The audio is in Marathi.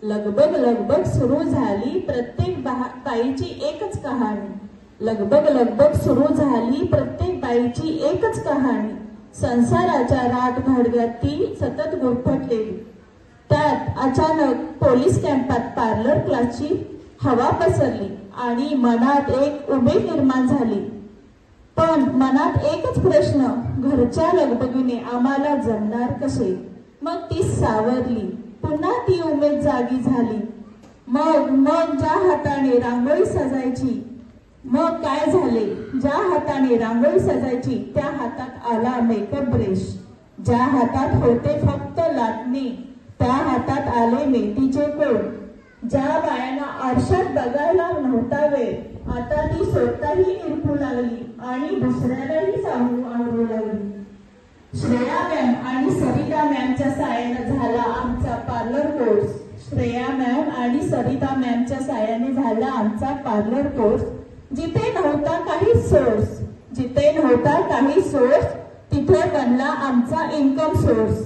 लगबग लगबग सुरू झाली प्रत्येक बाईची एकच कहाणी. लगबग लगबग सुरू झाली प्रत्येक बाईची एकच कहाणी. संसाराच्या राट घडव्यात ती सतत गुरफटलेली. त्यात अचानक पोलीस कॅम्पात पार्लर क्लासची हवा पसरली आणि मनात एक उमेद निर्माण झाली. पण मनात एकच प्रश्न, घरच्या लगबगीने आम्हाला जमणार कसे? मग ती सावरली, पुन्हा ती उमेद जागी झाली. मग ज्या हाताने रांगोळी सजायची, मग काय झाले? ज्या हाताने रांगोळी सजायची त्या हातात आला मेकअप ब्रश. ज्या हातात होते फक्त लाटणे त्या हातात आले मेहंदीचे कोण. ज्या बायांना आरशात बघायला नव्हता वेळ, आता ती स्वतःही निरखू लागली आणि दुसऱ्यालाही आवडू लागली. श्रेया मॅम आणि सरिता मॅमच्या साहाय्याने झाला आमचा पार्लर कोर्स. श्रेया मॅम आणि सरिता मॅमच्या साहाय्याने झाला आमचा पार्लर कोर्स. जिथे नव्हता काही सोर्स, तिथे बनला आमचा इन्कम सोर्स.